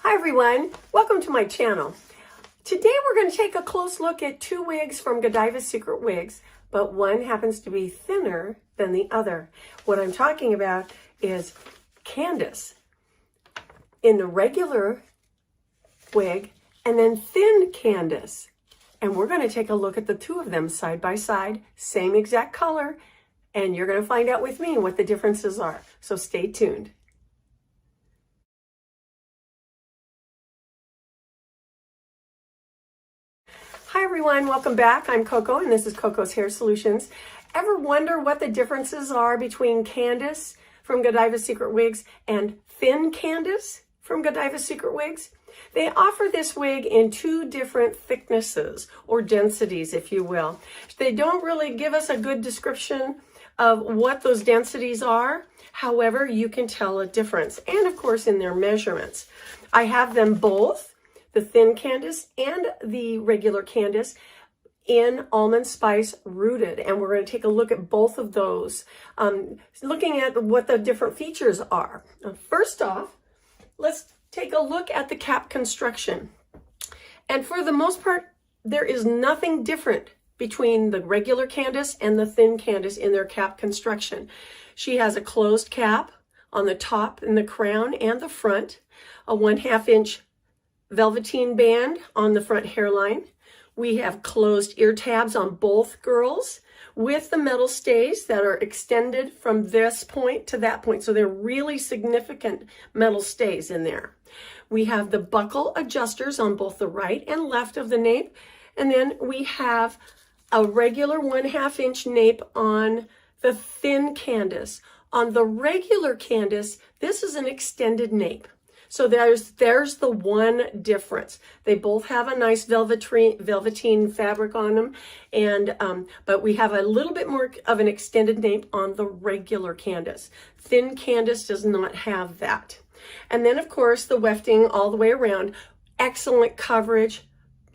Hi everyone, welcome to my channel. Today we're going to take a close look at two wigs from Godiva Secret Wigs, but one happens to be thinner than the other. What I'm talking about is Candice in the regular wig and then thin Candice. And we're going to take a look at the two of them side by side, same exact color, and you're going to find out with me what the differences are. So stay tuned. Hi everyone, welcome back. I'm Coco and this is Coco's Hair Solutions. Ever wonder what the differences are between Candice from Godiva Secret Wigs and thin Candice from Godiva Secret Wigs? They offer this wig in two different thicknesses or densities, if you will. They don't really give us a good description of what those densities are. However, you can tell a difference, and of course in their measurements. I have them both, the thin Candice and the regular Candice, in Almond Spice Rooted, and we're going to take a look at both of those, looking at what the different features are. First off, let's take a look at the cap construction. And for the most part, there is nothing different between the regular Candice and the thin Candice in their cap construction. She has a closed cap on the top and the crown and the front, a 1/2 inch velveteen band on the front hairline. We have closed ear tabs on both girls with the metal stays that are extended from this point to that point. So they're really significant metal stays in there. We have the buckle adjusters on both the right and left of the nape. And then we have a regular 1/2 inch nape on the thin Candice. On the regular Candice, this is an extended nape. So there's the one difference. They both have a nice velveteen fabric on them, and but we have a little bit more of an extended nape on the regular Candice. Thin Candice does not have that. And then of course the wefting all the way around, excellent coverage,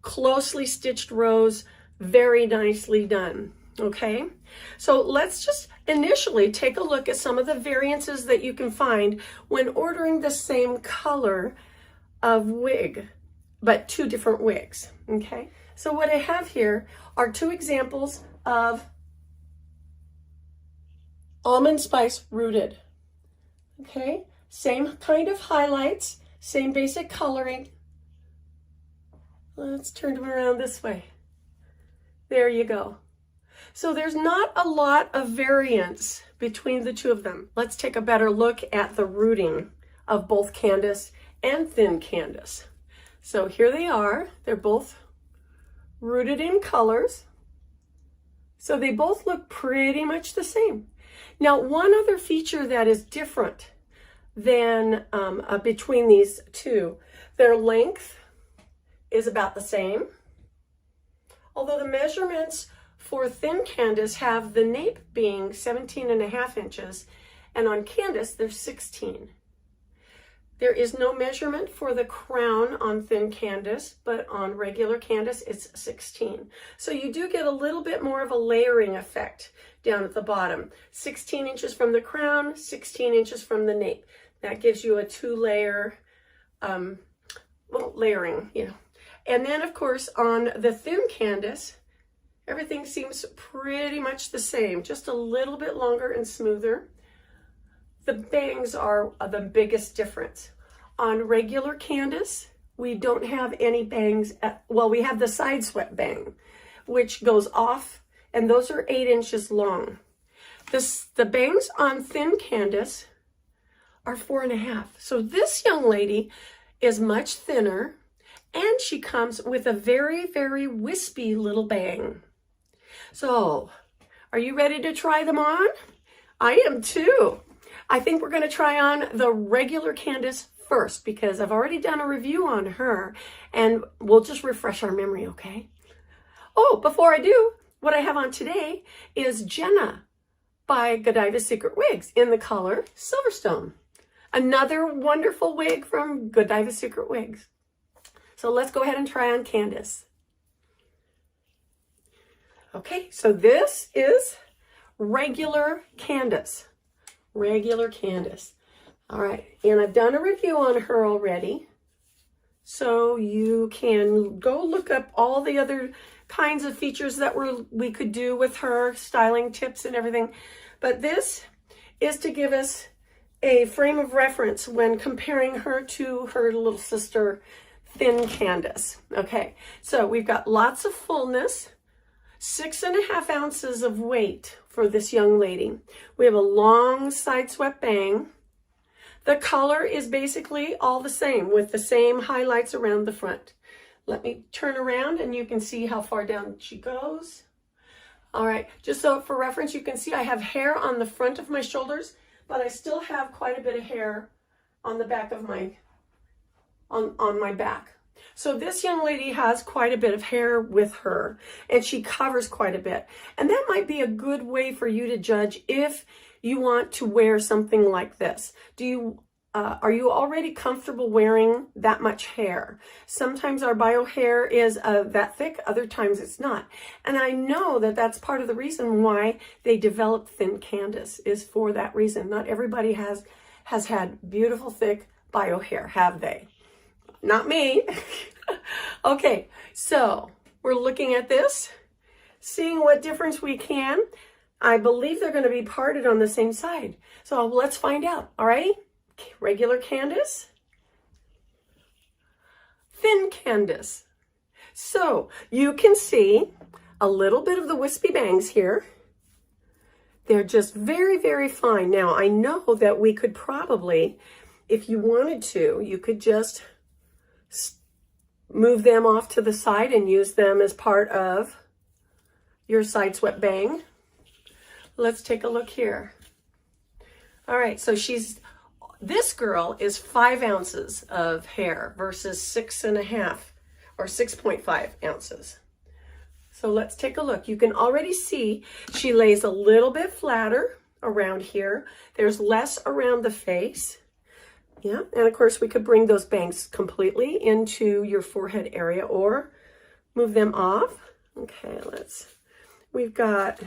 closely stitched rows, very nicely done. Okay, so let's just initially take a look at some of the variances that you can find when ordering the same color of wig, but two different wigs. Okay, so what I have here are two examples of Almond Spice Rooted. Okay, same kind of highlights, same basic coloring. Let's turn them around this way. There you go. So there's not a lot of variance between the two of them. Let's take a better look at the rooting of both Candice and thin Candice. So here they are. They're both rooted in colors. So they both look pretty much the same. Now, one other feature that is different than between these two, their length is about the same. Although the measurements for thin Candice have the nape being 17.5 inches, and on Candice there's 16. There is no measurement for the crown on thin Candice, but on regular Candice it's 16. So you do get a little bit more of a layering effect down at the bottom. 16 inches from the crown, 16 inches from the nape. That gives you a two-layer layering, you know. And then of course on the thin Candice, everything seems pretty much the same, just a little bit longer and smoother. The bangs are the biggest difference. On regular Candice, we don't have any bangs well, we have the side swept bang, which goes off, and those are 8 inches long. The bangs on thin Candice are 4.5. So this young lady is much thinner, and she comes with a very, very wispy little bang. So, are you ready to try them on? I am too. I think we're going to try on the regular Candice first because I've already done a review on her, and we'll just refresh our memory, okay? Oh, before I do, what I have on today is Jenna by Godiva Secret Wigs in the color Silverstone. Another wonderful wig from Godiva Secret Wigs. So let's go ahead and try on Candice. Okay, so this is regular Candice. Regular Candice. All right, and I've done a review on her already. So you can go look up all the other kinds of features that we could do with her, styling tips and everything. But this is to give us a frame of reference when comparing her to her little sister, Thin Candice. Okay, so we've got lots of fullness, 6.5 ounces of weight for this young lady. We have a long side swept bang. The color is basically all the same with the same highlights around the front. Let me turn around and you can see how far down she goes. All right, just so for reference, you can see I have hair on the front of my shoulders, but I still have quite a bit of hair on the back of my, on my back. So this young lady has quite a bit of hair with her, and she covers quite a bit. And that might be a good way for you to judge if you want to wear something like this. Are you already comfortable wearing that much hair? Sometimes our bio hair is that thick, other times it's not. And I know that that's part of the reason why they developed Thin Candice, is for that reason. Not everybody has had beautiful, thick bio hair, have they? Not me. Okay, so we're looking at this, seeing what difference we can. I believe they're going to be parted on the same side. So let's find out, all right? Regular Candice, Thin Candice. So you can see a little bit of the wispy bangs here. They're just very, very fine. Now, I know that we could probably, if you wanted to, you could just move them off to the side and use them as part of your side swept bang. Let's take a look here. All right, so this girl is 5 ounces of hair versus 6.5 or 6.5 ounces. So let's take a look. You can already see she lays a little bit flatter around here. There's less around the face. Yeah, and of course we could bring those bangs completely into your forehead area or move them off. Okay, we've got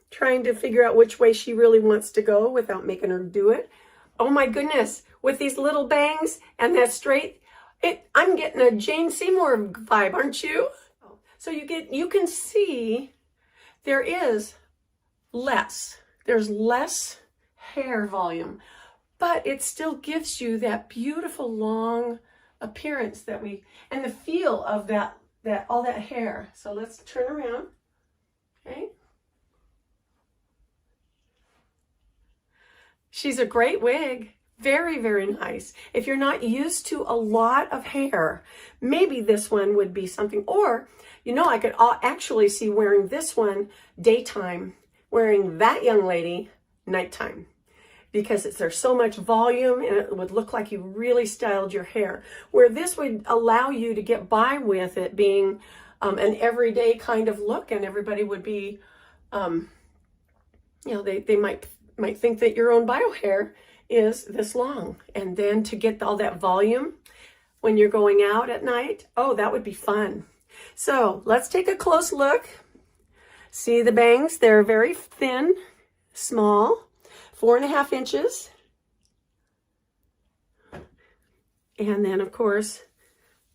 trying to figure out which way she really wants to go without making her do it. Oh my goodness, with these little bangs and that straight, I'm getting a Jane Seymour vibe, aren't you? So you can see there's less hair volume, but it still gives you that beautiful long appearance and the feel of all that hair. So let's turn around, okay? She's a great wig. Very, very nice. If you're not used to a lot of hair, maybe this one would be something. Or, I could actually see wearing this one daytime, wearing that young lady nighttime, because there's so much volume and it would look like you really styled your hair. Where this would allow you to get by with it being an everyday kind of look, and everybody would be, they might think that your own bio hair is this long. And then to get all that volume when you're going out at night, oh, that would be fun. So let's take a close look. See the bangs? They're very thin, small, 4.5 inches. And then, of course,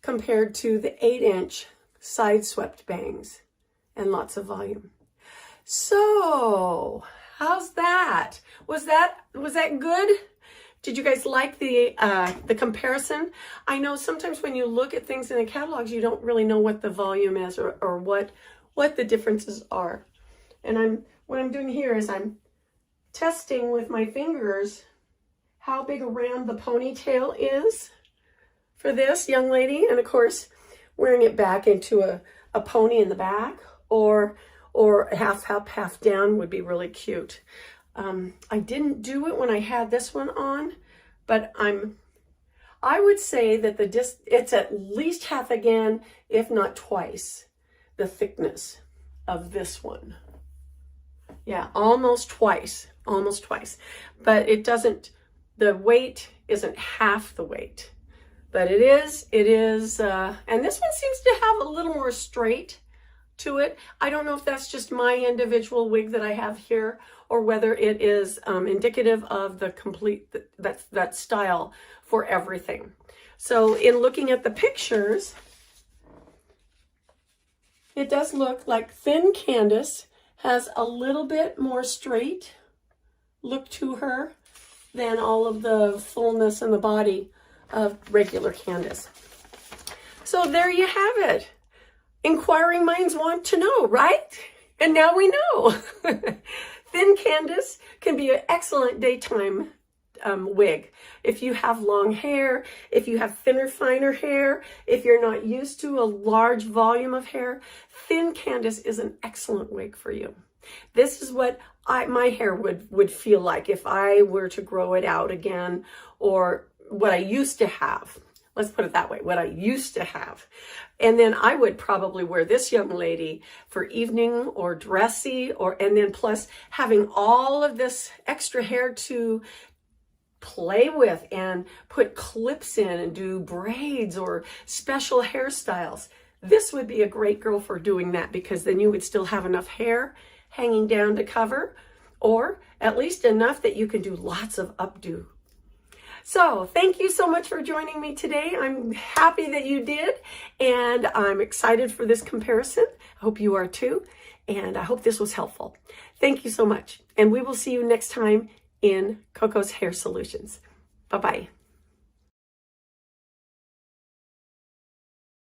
compared to the 8-inch side swept bangs and lots of volume. So how's that? Was that good? Did you guys like the comparison? I know sometimes when you look at things in the catalogs, you don't really know what the volume is or what the differences are. And what I'm doing here is I'm testing with my fingers how big around the ponytail is for this young lady. And of course, wearing it back into a pony in the back or half up, half down would be really cute. I didn't do it when I had this one on, but I would say that it's at least half again, if not twice, the thickness of this one. Yeah, almost twice. But the weight isn't half the weight, but it is, and this one seems to have a little more straight to it. I don't know if that's just my individual wig that I have here or whether it is indicative of the complete, that style for everything. So in looking at the pictures, it does look like thin Candice has a little bit more straight look to her than all of the fullness in the body of regular Candice. So there you have it. Inquiring minds want to know, right? And now we know. Thin Candice can be an excellent daytime wig. If you have long hair, if you have thinner, finer hair, if you're not used to a large volume of hair, thin Candice is an excellent wig for you. This is what my hair would feel like if I were to grow it out again, or what I used to have. Let's put it that way, what I used to have. And then I would probably wear this young lady for evening or dressy, and then plus having all of this extra hair to play with and put clips in and do braids or special hairstyles. This would be a great girl for doing that, because then you would still have enough hair hanging down to cover, or at least enough that you can do lots of updo. So thank you so much for joining me today. I'm happy that you did, and I'm excited for this comparison. I hope you are too, and I hope this was helpful. Thank you so much, and we will see you next time in Coco's Hair Solutions. Bye-bye.